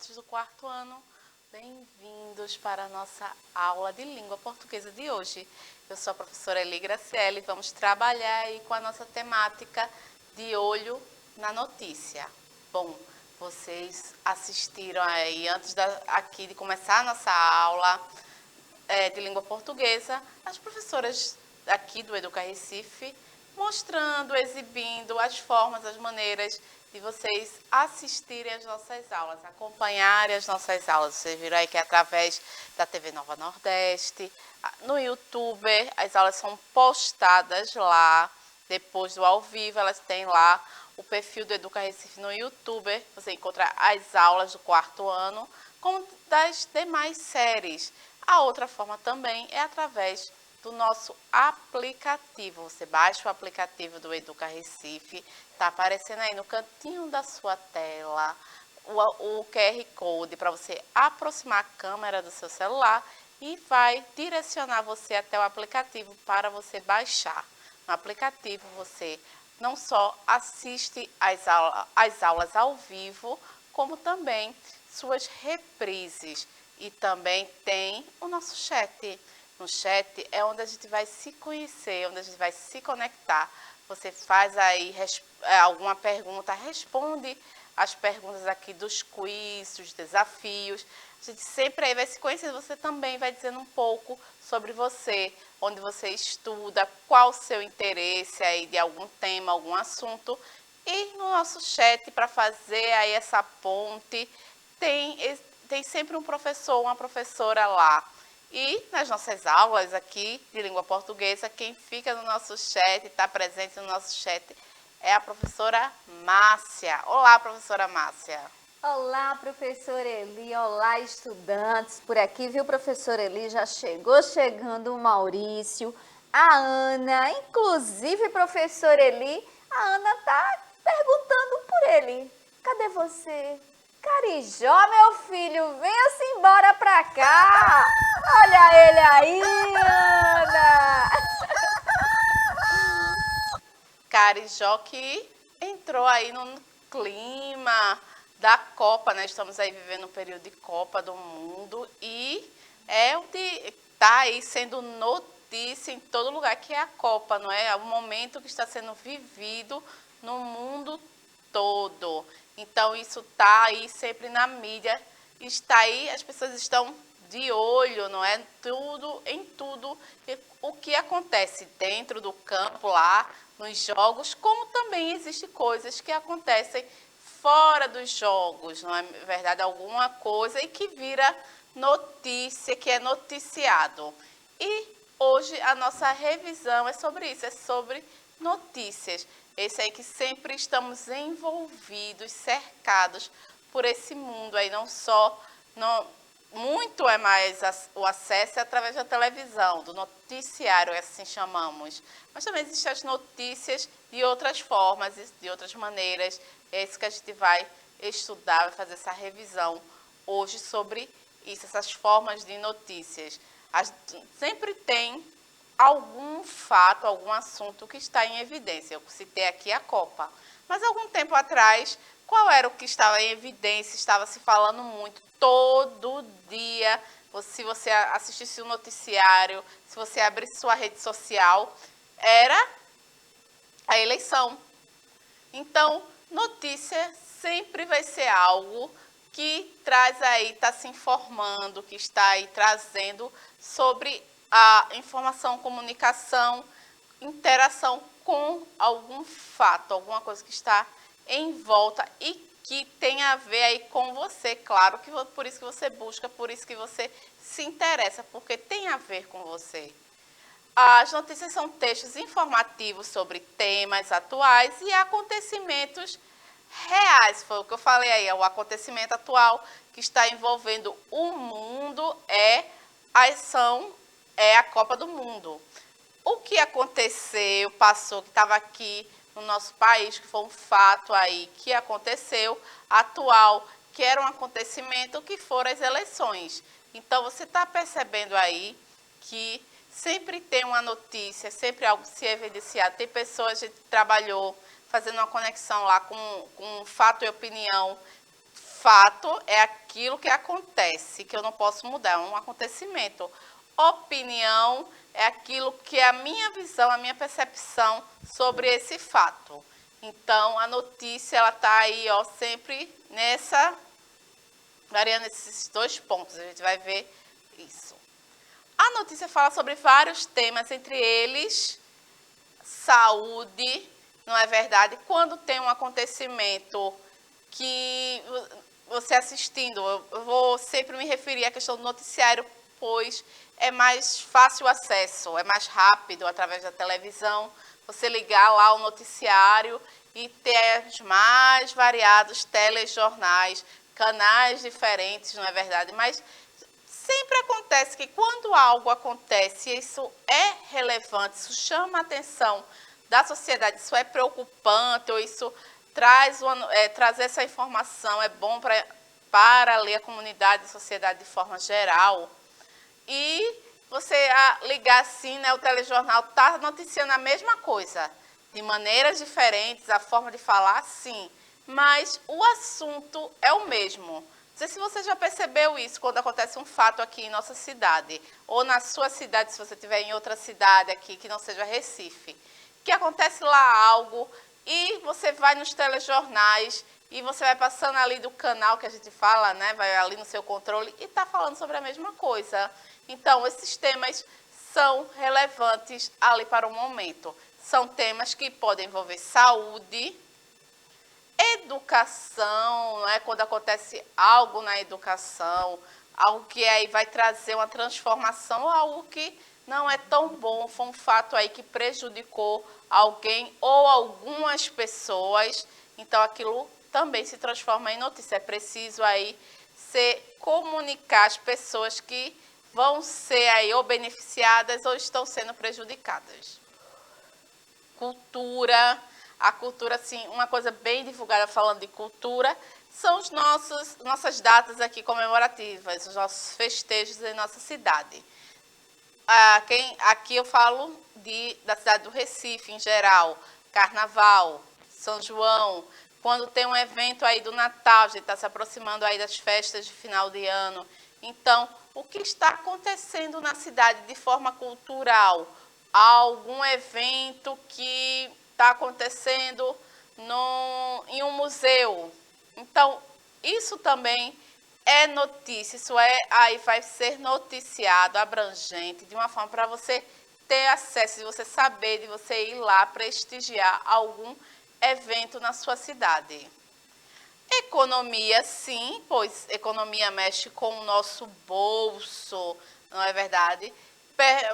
estudantes do quarto ano, bem-vindos para a nossa aula de língua portuguesa de hoje. Eu sou a professora Eli Graciele e vamos trabalhar aí com a nossa temática de olho na notícia. Bom, vocês assistiram aí, aqui de começar a nossa aula de língua portuguesa, as professoras aqui do Educa Recife mostrando, exibindo as formas, as maneiras de vocês assistirem às nossas aulas, acompanharem as nossas aulas. Vocês viram aí que é através da TV Nova Nordeste, no YouTube, as aulas são postadas lá, depois do ao vivo, elas têm lá o perfil do Educa Recife no YouTube, você encontra as aulas do quarto ano, como das demais séries. A outra forma também é através do nosso aplicativo. Você baixa o aplicativo do Educa Recife, está aparecendo aí no cantinho da sua tela o QR Code para você aproximar a câmera do seu celular e vai direcionar você até o aplicativo para você baixar. No aplicativo você não só assiste as aulas ao vivo, como também suas reprises. E também tem o nosso chat. No chat é onde a gente vai se conhecer, onde a gente vai se conectar. Você faz aí alguma pergunta, responde as perguntas aqui dos quiz, dos desafios. A gente sempre aí vai se conhecer, você também vai dizendo um pouco sobre você, onde você estuda, qual o seu interesse aí de algum tema, algum assunto. E no nosso chat, para fazer aí essa ponte, tem sempre um professor, uma professora lá. E nas nossas aulas aqui de língua portuguesa, quem fica no nosso chat, está presente no nosso chat, é a professora Márcia. Olá, professora Márcia. Olá, professora Eli. Olá, estudantes. Por aqui, viu, professora Eli? Já chegando o Maurício, a Ana. Inclusive, professora Eli, a Ana tá perguntando por ele. Cadê você? Carijó, meu filho, venha-se embora pra cá. Olha ele aí, Ana. Carijó que entrou aí no clima da Copa, né? Estamos aí vivendo um período de Copa do Mundo e é o de tá aí sendo notícia em todo lugar que é a Copa, não é? É um momento que está sendo vivido no mundo todo. Então isso tá aí sempre na mídia, está aí, as pessoas estão de olho, não é? Em tudo o que acontece dentro do campo lá, nos jogos, como também existem coisas que acontecem fora dos jogos, não é verdade? Alguma coisa e que vira notícia, que é noticiado. E hoje a nossa revisão é sobre isso, é sobre notícias. Esse aí que sempre estamos envolvidos, cercados por esse mundo aí, não só, muito é mais o acesso é através da televisão, do noticiário, assim chamamos. Mas também existem as notícias de outras formas, de outras maneiras. É isso que a gente vai estudar, vai fazer essa revisão hoje sobre isso, essas formas de notícias. Sempre tem algum fato, algum assunto que está em evidência. Eu citei aqui a Copa. Mas algum tempo atrás, qual era o que estava em evidência? Estava se falando muito, todo dia. Se você assistisse o noticiário, se você abrisse sua rede social, era a eleição. Então, notícia sempre vai ser algo que traz aí, está se informando, que está aí trazendo sobre a informação, comunicação, interação com algum fato, alguma coisa que está em volta e que tem a ver aí com você, claro, que por isso que você busca, por isso que você se interessa, porque tem a ver com você. As notícias são textos informativos sobre temas atuais e acontecimentos reais. Foi o que eu falei aí, o acontecimento atual que está envolvendo o mundo é a Copa do Mundo. O que aconteceu, passou, que estava aqui no nosso país, que foi um fato aí que aconteceu, atual, que era um acontecimento, que foram as eleições. Então, você está percebendo aí que sempre tem uma notícia, sempre algo se evidenciado. Tem pessoas, a gente trabalhou fazendo uma conexão lá com fato e opinião, Fato é aquilo que acontece, que eu não posso mudar, é um acontecimento. Opinião é aquilo que é a minha visão, a minha percepção sobre esse fato. Então, a notícia, ela está aí, ó, sempre variando esses dois pontos, a gente vai ver isso. A notícia fala sobre vários temas, entre eles, saúde, não é verdade? Quando tem um acontecimento que você assistindo, eu vou sempre me referir à questão do noticiário, pois é mais fácil o acesso, é mais rápido através da televisão, você ligar lá o noticiário e ter os mais variados telejornais, canais diferentes, não é verdade? Mas sempre acontece que quando algo acontece, isso é relevante, isso chama a atenção da sociedade, isso é preocupante, ou isso trazer essa informação é bom para ler a comunidade e a sociedade de forma geral. E você ligar assim, né, o telejornal está noticiando a mesma coisa, de maneiras diferentes, a forma de falar, sim, mas o assunto é o mesmo. Não sei se você já percebeu isso quando acontece um fato aqui em nossa cidade, ou na sua cidade, se você estiver em outra cidade aqui que não seja Recife, que acontece lá algo e você vai nos telejornais e você vai passando ali do canal que a gente fala, né, vai ali no seu controle e está falando sobre a mesma coisa. Então, esses temas são relevantes ali para o momento. São temas que podem envolver saúde, educação, né? Quando acontece algo na educação, algo que aí vai trazer uma transformação, ou algo que não é tão bom, foi um fato aí que prejudicou alguém ou algumas pessoas, então aquilo também se transforma em notícia. É preciso aí comunicar às pessoas que vão ser aí ou beneficiadas ou estão sendo prejudicadas. Cultura. A cultura, assim, uma coisa bem divulgada falando de cultura, são nossas datas aqui comemorativas, os nossos festejos em nossa cidade. Aqui eu falo da cidade do Recife, em geral, Carnaval, São João, quando tem um evento aí do Natal, a gente está se aproximando aí das festas de final de ano. Então, o que está acontecendo na cidade de forma cultural? Algum evento que está acontecendo em um museu. Então, isso também é notícia, aí vai ser noticiado, abrangente, de uma forma para você ter acesso, de você saber, de você ir lá prestigiar algum evento na sua cidade. Economia, sim, pois economia mexe com o nosso bolso, não é verdade?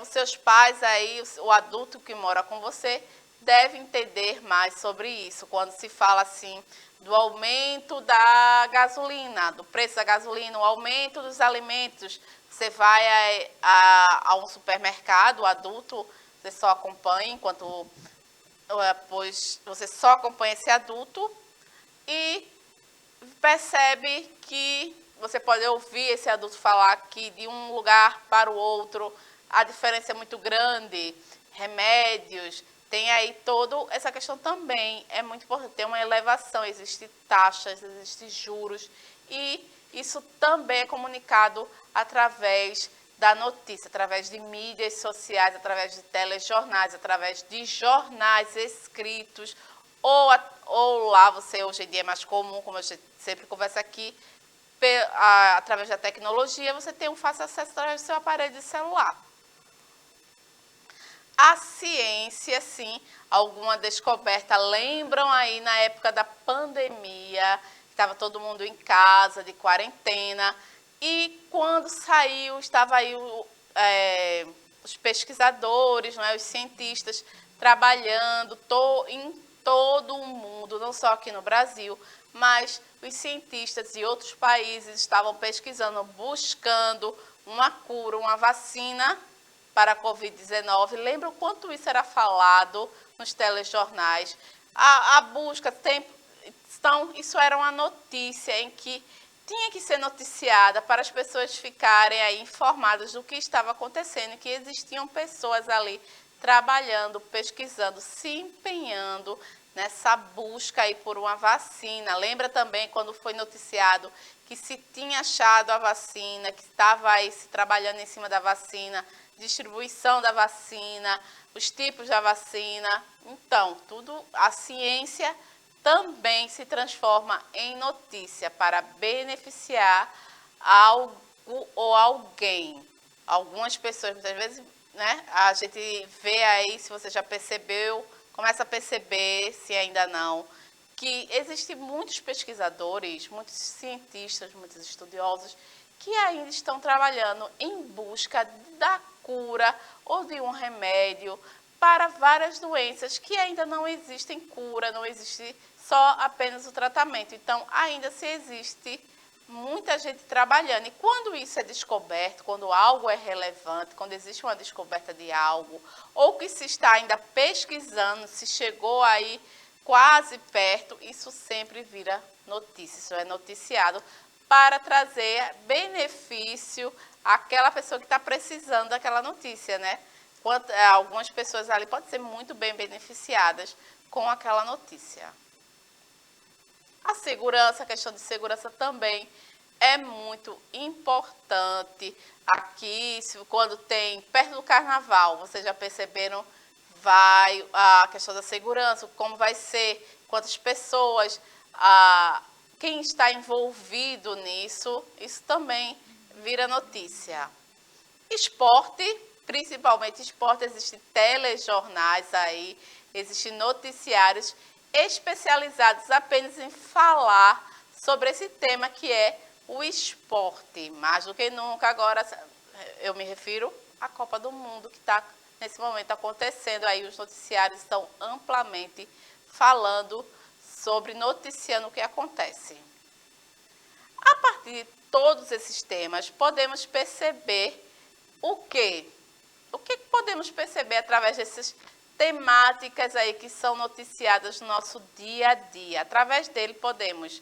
Os seus pais aí, o adulto que mora com você, deve entender mais sobre isso, quando se fala assim do aumento da gasolina, do preço da gasolina, o aumento dos alimentos. Você vai a um supermercado, o adulto, você só acompanha, pois você só acompanha esse adulto e percebe que você pode ouvir esse adulto falar que de um lugar para o outro a diferença é muito grande, remédios. Tem aí toda essa questão também, é muito importante, tem uma elevação, existem taxas, existem juros, e isso também é comunicado através da notícia, através de mídias sociais, através de telejornais, através de jornais escritos, ou lá você, hoje em dia é mais comum, como a gente sempre conversa aqui, através da tecnologia, você tem um fácil acesso através do seu aparelho de celular. A ciência, sim, alguma descoberta, lembram aí na época da pandemia, estava todo mundo em casa, de quarentena, e quando saiu, estava aí os pesquisadores, não é, os cientistas, trabalhando em todo o mundo, não só aqui no Brasil, mas os cientistas de outros países estavam pesquisando, buscando uma cura, uma vacina para a Covid-19. Lembra o quanto isso era falado nos telejornais? A busca, então, isso era uma notícia em que tinha que ser noticiada para as pessoas ficarem aí informadas do que estava acontecendo, que existiam pessoas ali trabalhando, pesquisando, se empenhando nessa busca aí por uma vacina. Lembra também quando foi noticiado que se tinha achado a vacina, que estava aí se trabalhando em cima da vacina, distribuição da vacina, os tipos da vacina. Então, tudo, a ciência também se transforma em notícia para beneficiar algo ou alguém. Algumas pessoas, muitas vezes, né, a gente vê aí, se você já percebeu, começa a perceber, se ainda não, que existem muitos pesquisadores, muitos cientistas, muitos estudiosos que ainda estão trabalhando em busca da cura ou de um remédio para várias doenças que ainda não existem cura, não existe só apenas o tratamento. Então, ainda se existe muita gente trabalhando. E quando isso é descoberto, quando algo é relevante, quando existe uma descoberta de algo, ou que se está ainda pesquisando, se chegou aí quase perto, isso sempre vira notícia, isso é noticiado para trazer benefício àquela pessoa que está precisando daquela notícia, né? Algumas pessoas ali podem ser muito bem beneficiadas com aquela notícia. A segurança, a questão de segurança também é muito importante. Aqui, quando tem perto do carnaval, vocês já perceberam, vai a questão da segurança, como vai ser, quantas pessoas, quem está envolvido nisso, isso também vira notícia. Esporte, principalmente esporte, existem telejornais aí, existem noticiários especializados apenas em falar sobre esse tema que é o esporte. Mais do que nunca agora, eu me refiro à Copa do Mundo que está nesse momento acontecendo. Aí os noticiários estão amplamente falando sobre, noticiando o que acontece. A partir de todos esses temas, podemos perceber o quê? O que podemos perceber através dessas temáticas aí que são noticiadas no nosso dia a dia? Através dele podemos...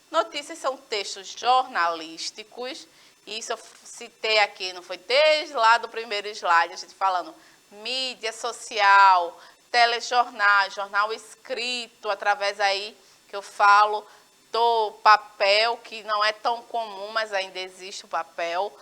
Notícias são textos jornalísticos, e isso eu citei aqui, não foi desde lá do primeiro slide, a gente falando mídia social, telejornal, jornal escrito, através aí que eu falo do papel, que não é tão comum, mas ainda existe o papel.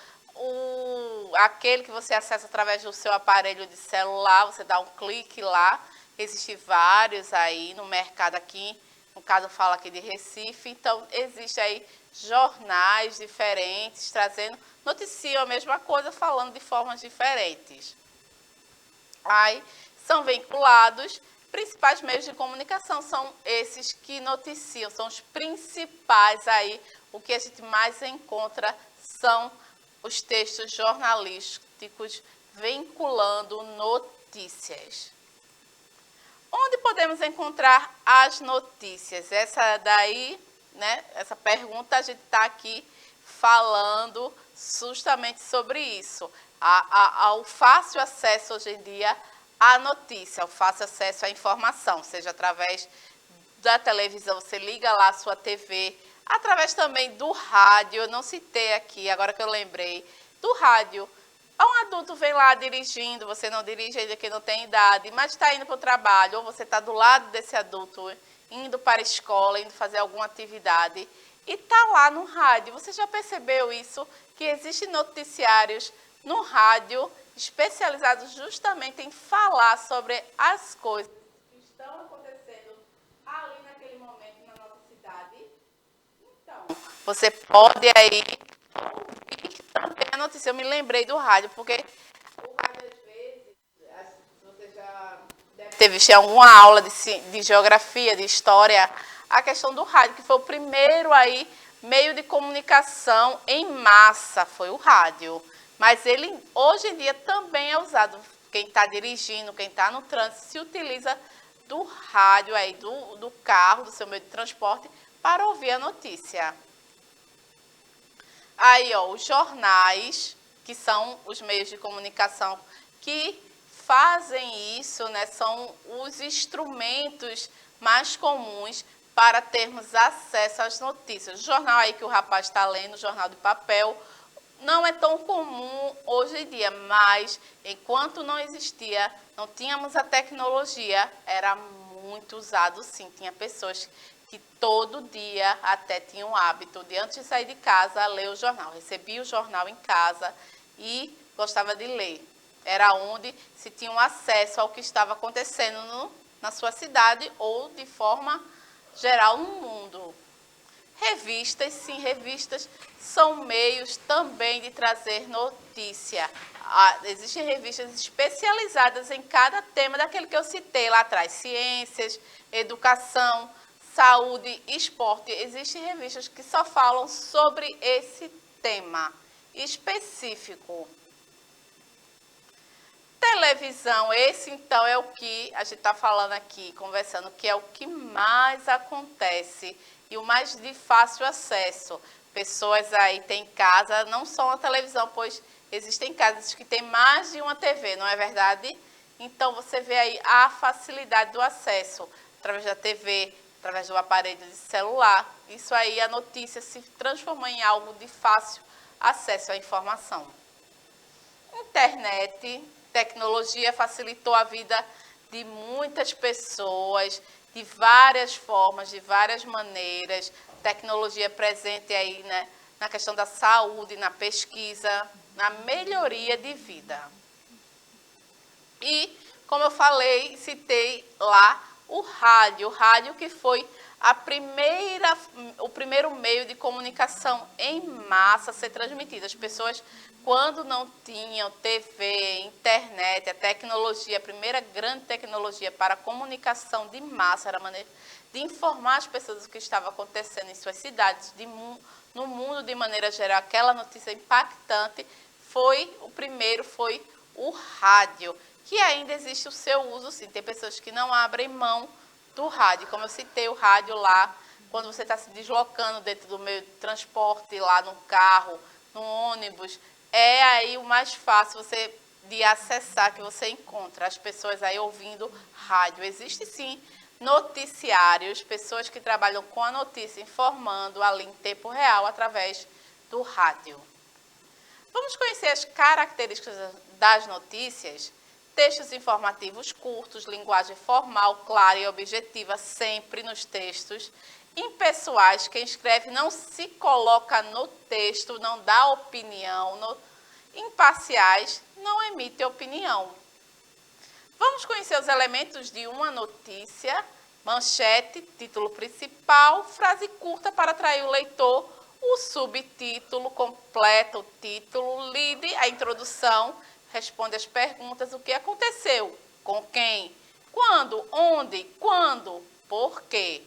Aquele que você acessa através do seu aparelho de celular, você dá um clique lá, existem vários aí no mercado aqui, no caso fala aqui de Recife, então existe aí jornais diferentes, trazendo, noticiam a mesma coisa, falando de formas diferentes. Aí são vinculados, principais meios de comunicação são esses que noticiam, são os principais aí, o que a gente mais encontra são os textos jornalísticos vinculando notícias. Onde podemos encontrar as notícias? Essa daí, né, essa pergunta a gente está aqui falando justamente sobre isso. Ao fácil acesso hoje em dia à notícia, ao fácil acesso à informação, seja através da televisão, você liga lá a sua TV, através também do rádio, eu não citei aqui, agora que eu lembrei, do rádio. Um adulto vem lá dirigindo, você não dirige ainda que não tem idade, mas está indo para o trabalho, ou você está do lado desse adulto, indo para a escola, indo fazer alguma atividade, e está lá no rádio. Você já percebeu isso? Que existem noticiários no rádio especializados justamente em falar sobre as coisas que estão acontecendo ali naquele momento na nossa cidade. Então, você pode aí ouvir também a notícia. Eu me lembrei do rádio, porque o rádio, às vezes, você já deve ter visto em alguma aula de geografia, de história, a questão do rádio, que foi o primeiro aí meio de comunicação em massa, foi o rádio. Mas ele, hoje em dia, também é usado. Quem está dirigindo, quem está no trânsito, se utiliza do rádio, aí, do carro, do seu meio de transporte, para ouvir a notícia. Aí, ó, os jornais, que são os meios de comunicação que fazem isso, né, são os instrumentos mais comuns para termos acesso às notícias. O jornal aí que o rapaz está lendo, o jornal de papel, não é tão comum hoje em dia, mas enquanto não existia, não tínhamos a tecnologia, era muito usado sim. Tinha pessoas que todo dia até tinham o hábito de, antes de sair de casa, ler o jornal. Recebia o jornal em casa e gostava de ler. Era onde se tinha um acesso ao que estava acontecendo na sua cidade ou de forma geral no mundo. Revistas, sim, revistas são meios também de trazer notícia. Existem revistas especializadas em cada tema daquele que eu citei lá atrás. Ciências, educação, saúde, esporte. Existem revistas que só falam sobre esse tema específico. Televisão, esse então é o que a gente está falando aqui, conversando, que é o que mais acontece e o mais de fácil acesso. Pessoas aí têm em casa, não só uma televisão, pois existem casas que têm mais de uma TV, não é verdade? Então você vê aí a facilidade do acesso, através da TV, através do aparelho de celular. Isso aí, a notícia se transformou em algo de fácil acesso à informação. Internet, tecnologia facilitou a vida de muitas pessoas, de várias formas, de várias maneiras. Tecnologia presente aí, né, na questão da saúde, na pesquisa, na melhoria de vida. E, como eu falei, citei lá o rádio que foi o primeiro meio de comunicação em massa a ser transmitido. As pessoas, quando não tinham TV, internet, a tecnologia, a primeira grande tecnologia para a comunicação de massa, era a maneira de informar as pessoas o que estava acontecendo em suas cidades, no mundo de maneira geral. Aquela notícia impactante o primeiro foi o rádio, que ainda existe o seu uso, sim. Tem pessoas que não abrem mão do rádio, como eu citei o rádio lá, quando você está se deslocando dentro do meio de transporte, lá no carro, no ônibus, é aí o mais fácil de acessar, que você encontra as pessoas aí ouvindo rádio. Existe sim noticiários, pessoas que trabalham com a notícia, informando ali em tempo real através do rádio. Vamos conhecer as características das notícias. Textos informativos curtos, linguagem formal, clara e objetiva, sempre nos textos. Impessoais, quem escreve não se coloca no texto, não dá opinião. Imparciais, não emite opinião. Vamos conhecer os elementos de uma notícia. Manchete, título principal, frase curta para atrair o leitor, o subtítulo completa o título, lead, a introdução, responde as perguntas, o que aconteceu, com quem, quando, onde, quando, por quê.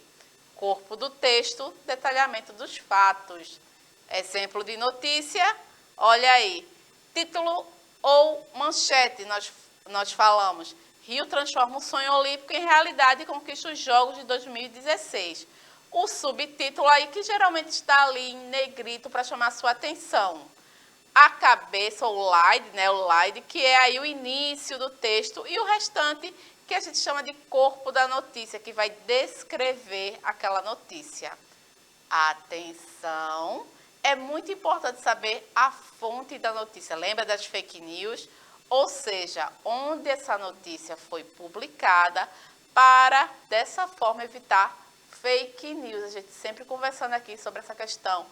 Corpo do texto, detalhamento dos fatos. Exemplo de notícia, olha aí, título ou manchete, nós falamos, Rio transforma o sonho olímpico em realidade e conquista os Jogos de 2016. O subtítulo aí que geralmente está ali em negrito para chamar a sua atenção. A cabeça, ou slide, né, o slide, que é aí o início do texto, e o restante que a gente chama de corpo da notícia, que vai descrever aquela notícia. Atenção, é muito importante saber a fonte da notícia. Lembra das fake news? Ou seja, onde essa notícia foi publicada, para dessa forma evitar fake news. A gente sempre conversando aqui sobre essa questão,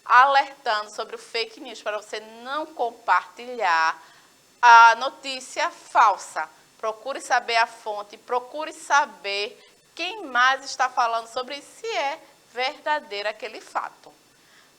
alertando sobre o fake news, para você não compartilhar a notícia falsa. Procure saber a fonte, procure saber quem mais está falando sobre se é verdadeiro aquele fato.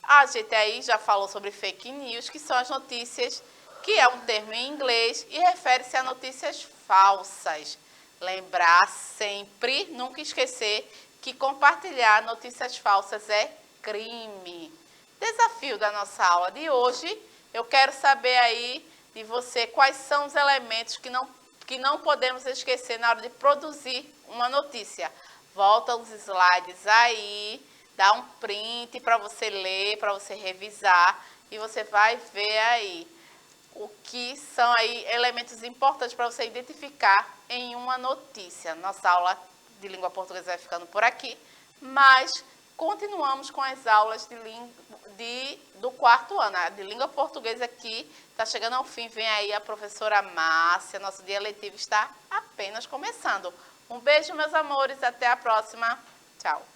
A gente aí já falou sobre fake news, que são as notícias, que é um termo em inglês e refere-se a notícias falsas. Lembrar sempre, nunca esquecer, que compartilhar notícias falsas é crime. Desafio da nossa aula de hoje, eu quero saber aí de você quais são os elementos que não podemos esquecer na hora de produzir uma notícia. Volta os slides aí, dá um print para você ler, para você revisar, e você vai ver aí o que são aí elementos importantes para você identificar em uma notícia. Nossa aula de língua portuguesa vai ficando por aqui, mas continuamos com as aulas do quarto ano. A de língua portuguesa aqui está chegando ao fim. Vem aí a professora Márcia. Nosso dia letivo está apenas começando. Um beijo, meus amores. Até a próxima. Tchau.